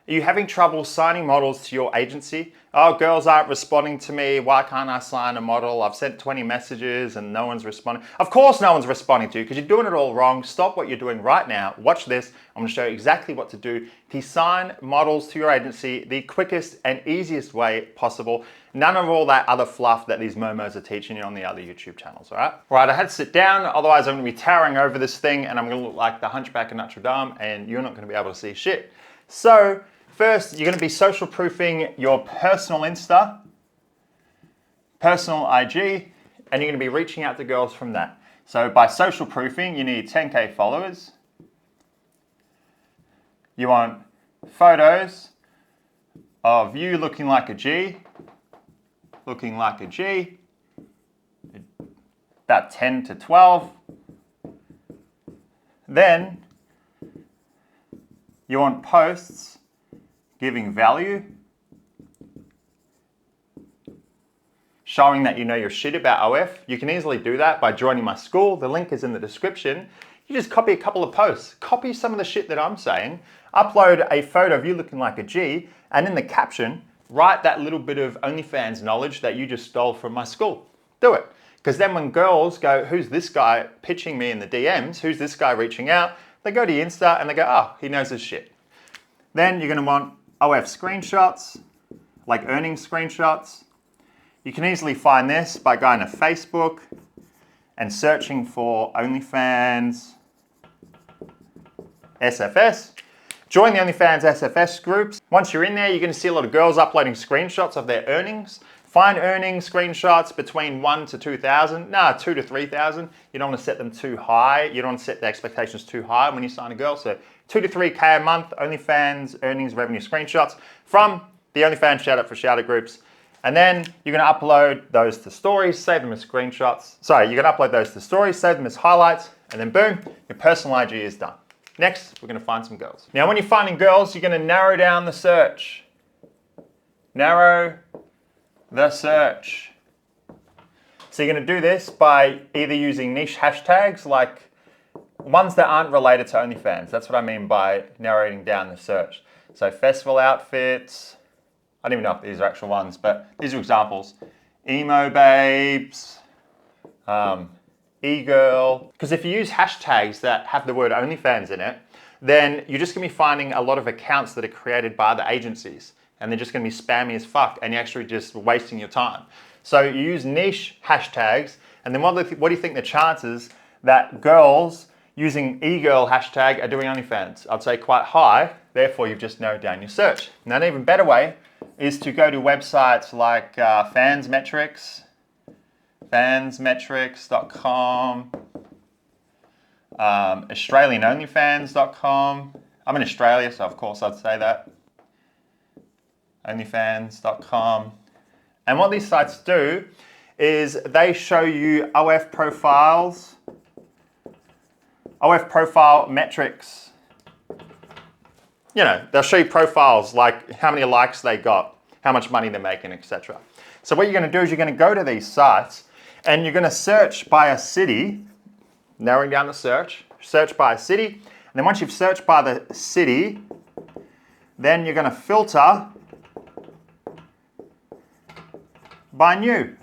Are you having trouble signing models to your agency? Oh, girls aren't responding to me. Why can't I sign a model? I've sent 20 messages and no one's responding. Of course no one's responding to you because you're doing it all wrong. Stop what you're doing right now. Watch this. I'm going to show you exactly what to do to sign models to your agency the quickest and easiest way possible. None of all that other fluff that these momos are teaching you on the other YouTube channels, all right? All right, I had to sit down. Otherwise, I'm going to be towering over this thing and I'm going to look like the Hunchback of Notre Dame and you're not going to be able to see shit. So, first, you're going to be social proofing your personal Insta, personal IG, and you're going to be reaching out to girls from that. So by social proofing, you need 10K followers. You want photos of you looking like a G, about 10 to 12. Then you want posts giving value, showing that you know your shit about OF. You can easily do that by joining my school. The link is in the description. You just copy a couple of posts, copy some of the shit that I'm saying, upload a photo of you looking like a G, and in the caption, write that little bit of OnlyFans knowledge that you just stole from my school. Do it. Because then when girls go, who's this guy pitching me in the DMs? Who's this guy reaching out? They go to your Insta and they go, oh, he knows his shit. Then you're going to want OF screenshots, like earnings screenshots. You can easily find this by going to Facebook and searching for OnlyFans SFS. Join the OnlyFans SFS groups. Once you're in there, you're going to see a lot of girls uploading screenshots of their earnings. Find earnings screenshots between 1 to 2,000. Nah, 2 to 3,000. You don't want to set them too high. You don't want to set the expectations too high when you sign a girl. So 2 to 3K a month, OnlyFans earnings revenue screenshots from the OnlyFans Shout Out for Shout Out groups. And then you're going to upload those to stories, save them as screenshots. Sorry, you're going to upload those to stories, save them as highlights, and then boom, your personal IG is done. Next, we're going to find some girls. Now, when you're finding girls, you're going to narrow down the search. Narrow the search. So you're going to do this by either using niche hashtags like ones that aren't related to OnlyFans. That's what I mean by narrowing down the search. So festival outfits. I don't even know if these are actual ones, but these are examples. Emo babes, e-girl. Because if you use hashtags that have the word OnlyFans in it, then you're just going to be finding a lot of accounts that are created by the agencies. And they're just going to be spammy as fuck, and you're actually just wasting your time. So you use niche hashtags, and then what do you think the chances that girls using e-girl hashtag are doing OnlyFans? I'd say quite high, therefore you've just narrowed down your search. Now an even better way is to go to websites like fansmetrics.com, AustralianOnlyFans.com. I'm in Australia, so of course I'd say that. OnlyFans.com. And what these sites do is they show you OF profiles, OF profile metrics. You know, they'll show you profiles like how many likes they got, how much money they're making, etc. So what you're going to do is you're going to go to these sites and you're going to search by a city, narrowing down the search by a city. And then once you've searched by the city, then you're going to filter by new.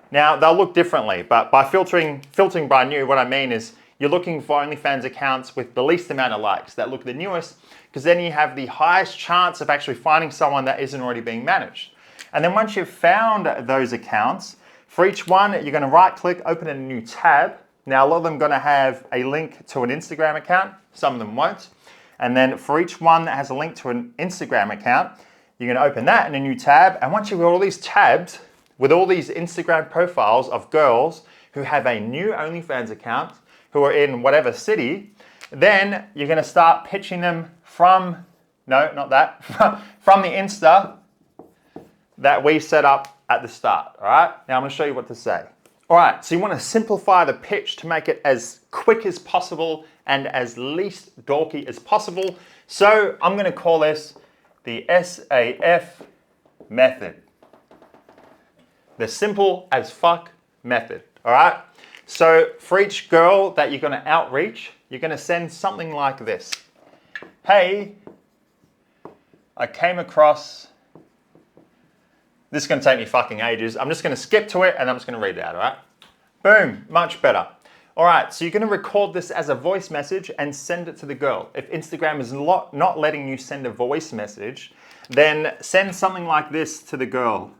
Now, they'll look differently, but by filtering by new, what I mean is you're looking for OnlyFans accounts with the least amount of likes that look the newest, because then you have the highest chance of actually finding someone that isn't already being managed. And then once you've found those accounts, for each one, you're going to right-click, open a new tab. Now, a lot of them are going to have a link to an Instagram account. Some of them won't. And then for each one that has a link to an Instagram account, you're going to open that in a new tab. And once you've got all these tabs with all these Instagram profiles of girls who have a new OnlyFans account, who are in whatever city, then you're going to start pitching them from, no, not that, from the Insta that we set up at the start, all right? Now I'm going to show you what to say. All right, so you want to simplify the pitch to make it as quick as possible and as least dorky as possible. So I'm going to call this the SAF method. The simple as fuck method, all right? So for each girl that you're going to outreach, you're going to send something like this. Hey, I came across, this is going to take me fucking ages. I'm just going to skip to it and I'm just going to read it out, all right? Boom, much better. All right, so you're going to record this as a voice message and send it to the girl. If Instagram is not letting you send a voice message, then send something like this to the girl.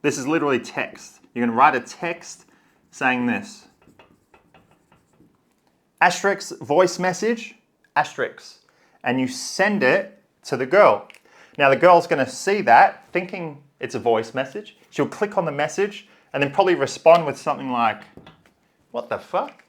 This is literally text. You're going to write a text saying this. Asterisk voice message, asterisk. And you send it to the girl. Now the girl's going to see that, thinking it's a voice message. She'll click on the message and then probably respond with something like, what the fuck?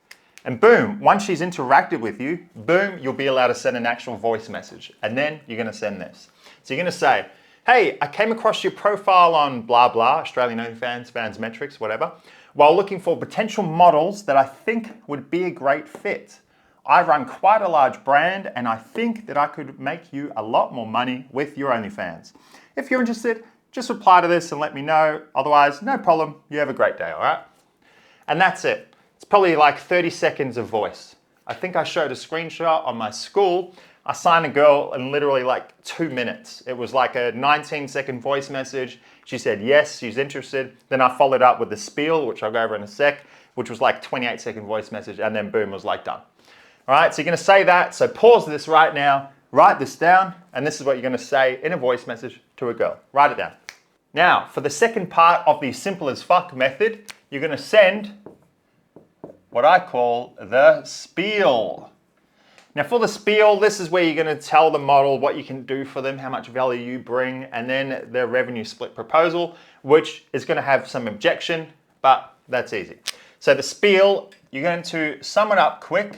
And boom, once she's interacted with you, boom, you'll be allowed to send an actual voice message. And then you're going to send this. So you're going to say, hey, I came across your profile on blah, blah, Australian OnlyFans, Fans Metrics, whatever, while looking for potential models that I think would be a great fit. I run quite a large brand and I think that I could make you a lot more money with your OnlyFans. If you're interested, just reply to this and let me know. Otherwise, no problem. You have a great day, all right? And that's it. It's probably like 30 seconds of voice. I think I showed a screenshot on my school. I signed a girl in literally like 2 minutes. It was like a 19-second voice message. She said yes, she's interested. Then I followed up with the spiel, which I'll go over in a sec, which was like 28-second voice message, and then boom, it was like done. All right, so you're gonna say that. So pause this right now, write this down, and this is what you're gonna say in a voice message to a girl. Write it down. Now, for the second part of the simple as fuck method, you're gonna send what I call the spiel. Now for the spiel, this is where you're going to tell the model what you can do for them, how much value you bring, and then the revenue split proposal, which is going to have some objection, but that's easy. So the spiel, you're going to sum it up quick.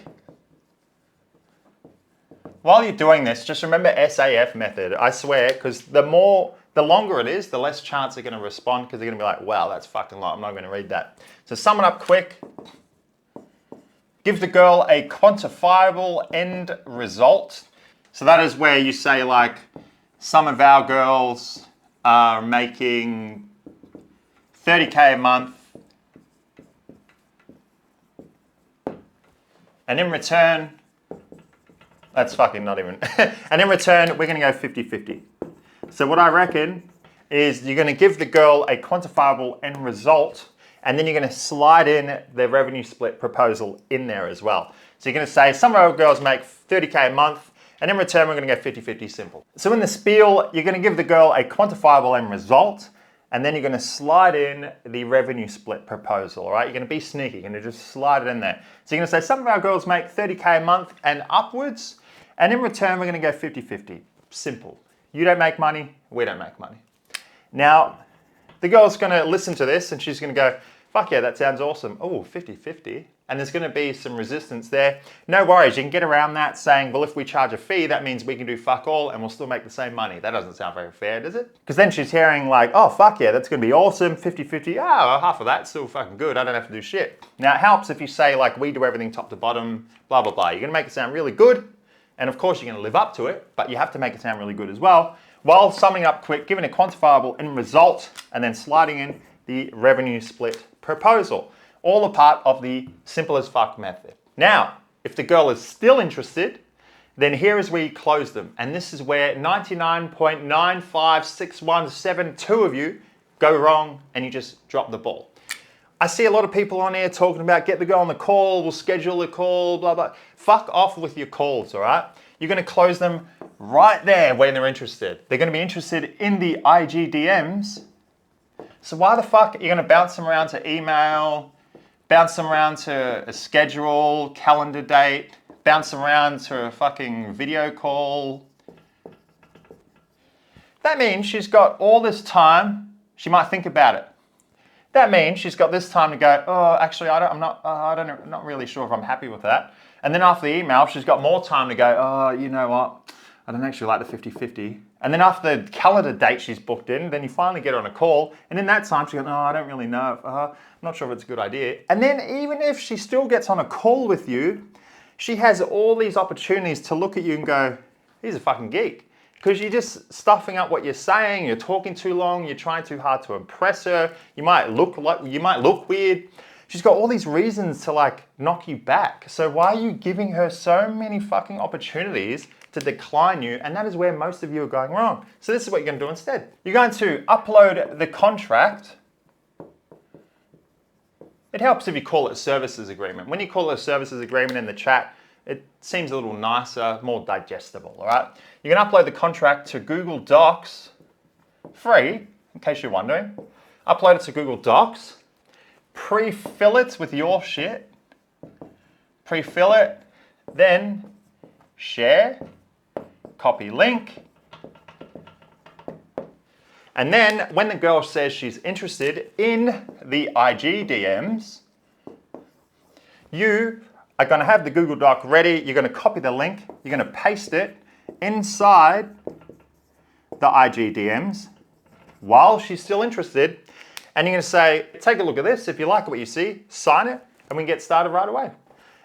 While you're doing this, just remember SAF method, I swear, because the longer it is, the less chance they're going to respond, because they're going to be like, wow, that's fucking long, I'm not going to read that. So sum it up quick. Give the girl a quantifiable end result. So that is where you say like, some of our girls are making 30K a month. And in return, that's fucking not even. And in return, we're gonna go 50-50. So what I reckon is you're gonna give the girl a quantifiable end result, and then you're going to slide in the revenue split proposal in there as well. So you're going to say, some of our girls make 30K a month, and in return, we're going to go 50-50 simple. So in the spiel, you're going to give the girl a quantifiable end result, and then you're going to slide in the revenue split proposal, all right? You're going to be sneaky, you're going to just slide it in there. So you're going to say, some of our girls make 30K a month and upwards, and in return, we're going to go 50-50. Simple. You don't make money, we don't make money. Now, the girl's going to listen to this, and she's going to go, fuck yeah, that sounds awesome. Oh, 50-50. And there's going to be some resistance there. No worries, you can get around that saying, well, if we charge a fee, that means we can do fuck all and we'll still make the same money. That doesn't sound very fair, does it? Because then she's hearing like, oh, fuck yeah, that's going to be awesome. 50-50, oh, half of that's still fucking good. I don't have to do shit. Now, it helps if you say like, we do everything top to bottom, blah, blah, blah. You're going to make it sound really good. And of course, you're going to live up to it, but you have to make it sound really good as well. While summing up quick, giving a quantifiable end result, and then sliding in the revenue split proposal, all a part of the simple as fuck method. Now, if the girl is still interested, then here is where you close them. And this is where 99.95617 of you go wrong and you just drop the ball. I see a lot of people on here talking about get the girl on the call, we'll schedule the call, blah, blah. Fuck off with your calls, all right? You're gonna close them right there when they're interested. They're gonna be interested in the IG DMs. So why the fuck are you gonna bounce them around to email, bounce them around to a schedule, calendar date, bounce them around to a fucking video call? That means she's got all this time, she might think about it. That means she's got this time to go, oh, actually, I'm not really sure if I'm happy with that. And then after the email, she's got more time to go, oh, you know what? I don't actually like the 50-50. And then after the calendar date she's booked in, then you finally get on a call. And in that time, she goes, oh, I don't really know. I'm not sure if it's a good idea. And then even if she still gets on a call with you, she has all these opportunities to look at you and go, he's a fucking geek. Because you're just stuffing up what you're saying, you're talking too long, you're trying too hard to impress her, you might look weird. She's got all these reasons to like knock you back. So why are you giving her so many fucking opportunities to decline you, and that is where most of you are going wrong. So this is what you're going to do instead. You're going to upload the contract. It helps if you call it a services agreement. When you call it a services agreement in the chat, it seems a little nicer, more digestible, all right? You can upload the contract to Google Docs, free, in case you're wondering. Upload it to Google Docs, pre-fill it with your shit, pre-fill it, then share, copy link, and then when the girl says she's interested in the IG DMs, you are going to have the Google Doc ready. You're going to copy the link. You're going to paste it inside the IG DMs while she's still interested. And you're going to say, take a look at this. If you like what you see, sign it, and we can get started right away.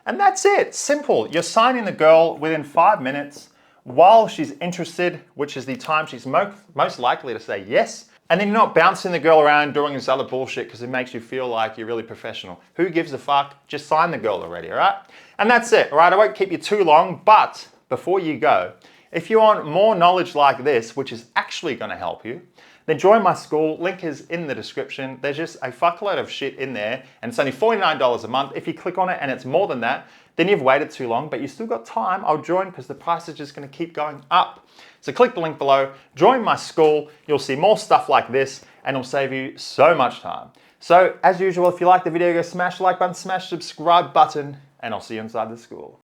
And that's it. Simple. You're signing the girl within 5 minutes while she's interested, which is the time she's most likely to say yes. And then you're not bouncing the girl around doing this other bullshit because it makes you feel like you're really professional. Who gives a fuck? Just sign the girl already, all right? And that's it, all right? I won't keep you too long, but before you go, if you want more knowledge like this, which is actually going to help you, then join my school. Link is in the description. There's just a fuckload of shit in there, and it's only $49 a month. If you click on it and it's more than that, then you've waited too long, but you still got time. I'll join because the price is just going to keep going up. So click the link below, join my school. You'll see more stuff like this, and it'll save you so much time. So as usual, if you like the video, go smash the like button, smash the subscribe button, and I'll see you inside the school.